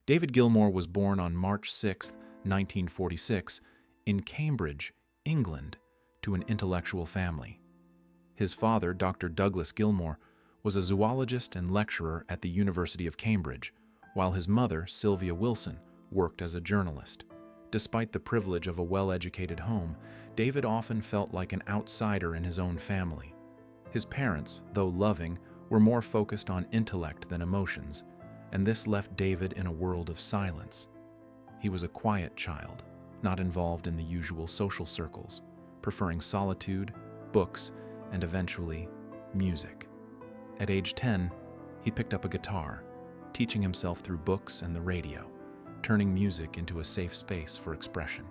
David Gilmour was born on March 6, 1946, in Cambridge, England, to an intellectual family. His father, Dr. Douglas Gilmour, was a zoologist and lecturer at the University of Cambridge, while his mother, Sylvia Wilson, worked as a journalist. Despite the privilege of a well-educated home, David often felt like an outsider in his own family. His parents, though loving, were more focused on intellect than emotions, and this left David in a world of silence. He was a quiet child, not involved in the usual social circles, preferring solitude, books, and eventually, music. At age 10, he picked up a guitar, teaching himself through books and the radio, turning music into a safe space for expression.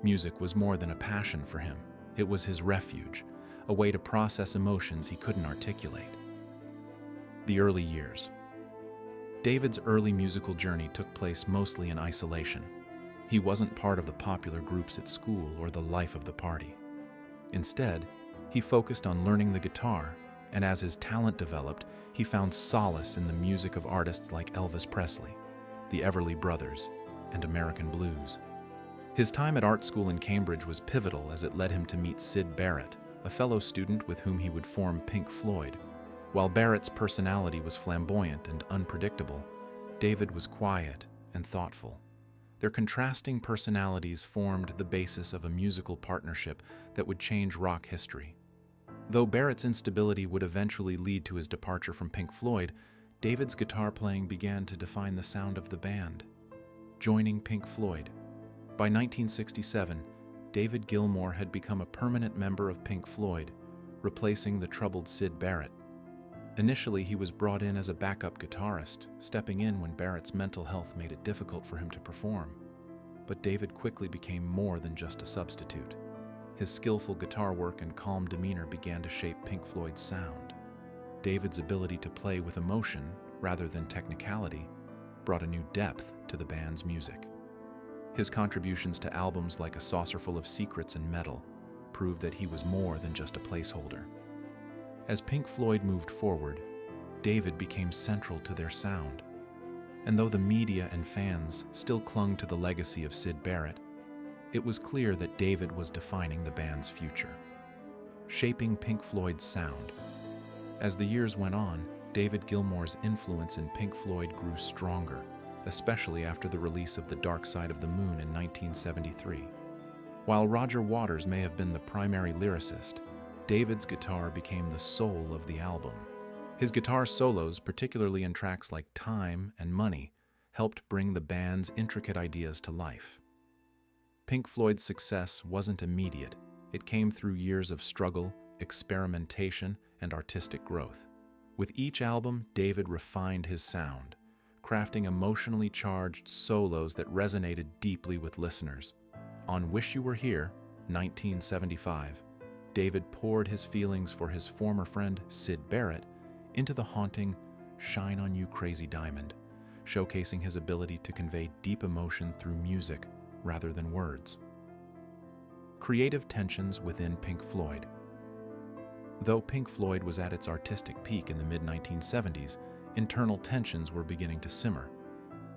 Music was more than a passion for him. It was his refuge, a way to process emotions he couldn't articulate. The early years. David's early musical journey took place mostly in isolation. He wasn't part of the popular groups at school or the life of the party. Instead, he focused on learning the guitar, and as his talent developed, he found solace in the music of artists like Elvis Presley, the Everly Brothers, and American blues. His time at art school in Cambridge was pivotal as it led him to meet Syd Barrett, a fellow student with whom he would form Pink Floyd. While Barrett's personality was flamboyant and unpredictable, David was quiet and thoughtful. Their contrasting personalities formed the basis of a musical partnership that would change rock history. Though Barrett's instability would eventually lead to his departure from Pink Floyd, David's guitar playing began to define the sound of the band. Joining Pink Floyd. By 1967, David Gilmour had become a permanent member of Pink Floyd, replacing the troubled Syd Barrett. Initially, he was brought in as a backup guitarist, stepping in when Barrett's mental health made it difficult for him to perform. But David quickly became more than just a substitute. His skillful guitar work and calm demeanor began to shape Pink Floyd's sound. David's ability to play with emotion, rather than technicality, brought a new depth to the band's music. His contributions to albums like A Saucerful of Secrets and Metal proved that he was more than just a placeholder. As Pink Floyd moved forward, David became central to their sound. And though the media and fans still clung to the legacy of Syd Barrett, it was clear that David was defining the band's future, shaping Pink Floyd's sound. As the years went on, David Gilmour's influence in Pink Floyd grew stronger, especially after the release of The Dark Side of the Moon in 1973. While Roger Waters may have been the primary lyricist, David's guitar became the soul of the album. His guitar solos, particularly in tracks like Time and Money, helped bring the band's intricate ideas to life. Pink Floyd's success wasn't immediate. It came through years of struggle, experimentation, and artistic growth. With each album, David refined his sound, crafting emotionally charged solos that resonated deeply with listeners. On Wish You Were Here, 1975, David poured his feelings for his former friend, Syd Barrett, into the haunting Shine on You Crazy Diamond, showcasing his ability to convey deep emotion through music rather than words. Creative tensions within Pink Floyd. Though Pink Floyd was at its artistic peak in the mid-1970s, internal tensions were beginning to simmer.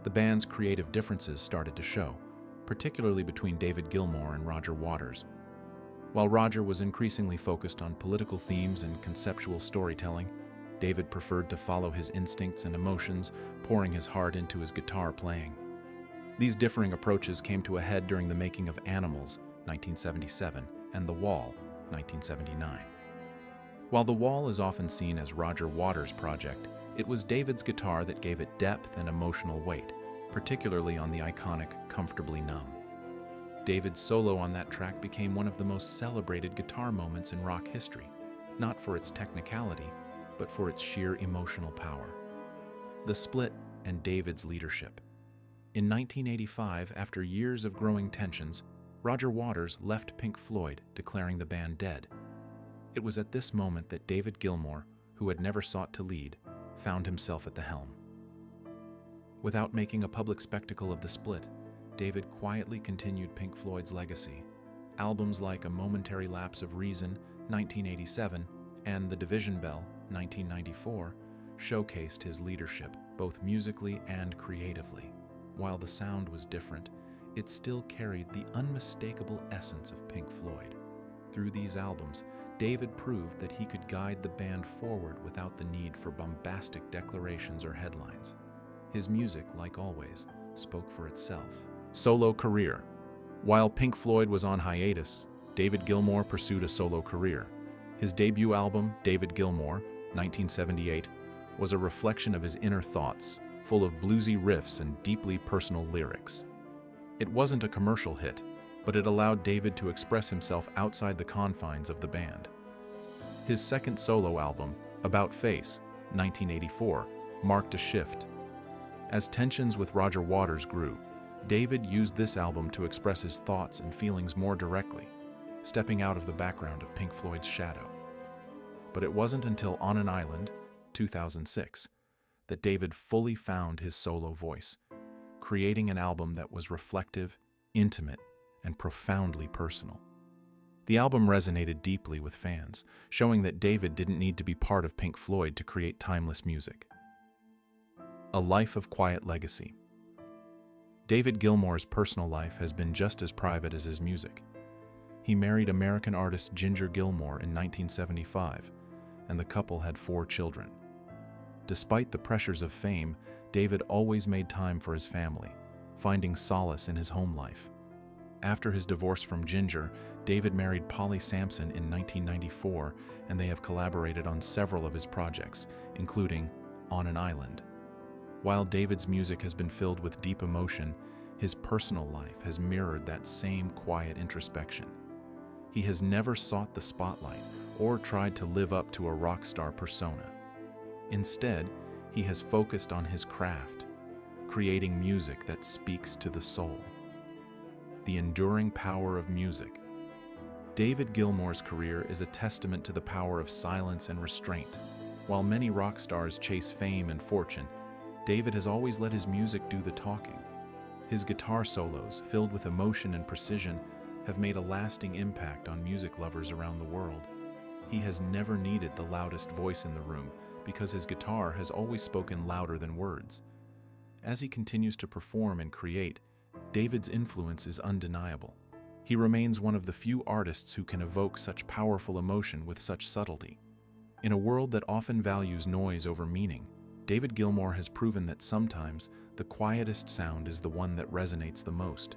The band's creative differences started to show, particularly between David Gilmour and Roger Waters. While Roger was increasingly focused on political themes and conceptual storytelling, David preferred to follow his instincts and emotions, pouring his heart into his guitar playing. These differing approaches came to a head during the making of Animals, 1977, and The Wall, 1979. While The Wall is often seen as Roger Waters' project, it was David's guitar that gave it depth and emotional weight, particularly on the iconic Comfortably Numb. David's solo on that track became one of the most celebrated guitar moments in rock history, not for its technicality, but for its sheer emotional power. The split and David's leadership. In 1985, after years of growing tensions, Roger Waters left Pink Floyd, declaring the band dead. It was at this moment that David Gilmour, who had never sought to lead, found himself at the helm. Without making a public spectacle of the split, David quietly continued Pink Floyd's legacy. Albums like A Momentary Lapse of Reason, 1987, and The Division Bell, 1994, showcased his leadership, both musically and creatively. While the sound was different, it still carried the unmistakable essence of Pink Floyd. Through these albums, David proved that he could guide the band forward without the need for bombastic declarations or headlines. His music, like always, spoke for itself. Solo career. While Pink Floyd was on hiatus, David Gilmour pursued a solo career. His debut album, David Gilmour, 1978, was a reflection of his inner thoughts, full of bluesy riffs and deeply personal lyrics. It wasn't a commercial hit, but it allowed David to express himself outside the confines of the band. His second solo album, About Face, 1984, marked a shift. As tensions with Roger Waters grew, David used this album to express his thoughts and feelings more directly, stepping out of the background of Pink Floyd's shadow. But it wasn't until On an Island, 2006, that David fully found his solo voice, creating an album that was reflective, intimate, and profoundly personal. The album resonated deeply with fans, showing that David didn't need to be part of Pink Floyd to create timeless music. A life of quiet legacy. David Gilmour's personal life has been just as private as his music. He married American artist Ginger Gilmour in 1975, and the couple had 4 children. Despite the pressures of fame, David always made time for his family, finding solace in his home life. After his divorce from Ginger, David married Polly Sampson in 1994, and they have collaborated on several of his projects, including On an Island. While David's music has been filled with deep emotion, his personal life has mirrored that same quiet introspection. He has never sought the spotlight or tried to live up to a rock star persona. Instead, he has focused on his craft, creating music that speaks to the soul. The enduring power of music. David Gilmour's career is a testament to the power of silence and restraint. While many rock stars chase fame and fortune, David has always let his music do the talking. His guitar solos, filled with emotion and precision, have made a lasting impact on music lovers around the world. He has never needed the loudest voice in the room because his guitar has always spoken louder than words. As he continues to perform and create, David's influence is undeniable. He remains one of the few artists who can evoke such powerful emotion with such subtlety. In a world that often values noise over meaning, David Gilmour has proven that sometimes the quietest sound is the one that resonates the most.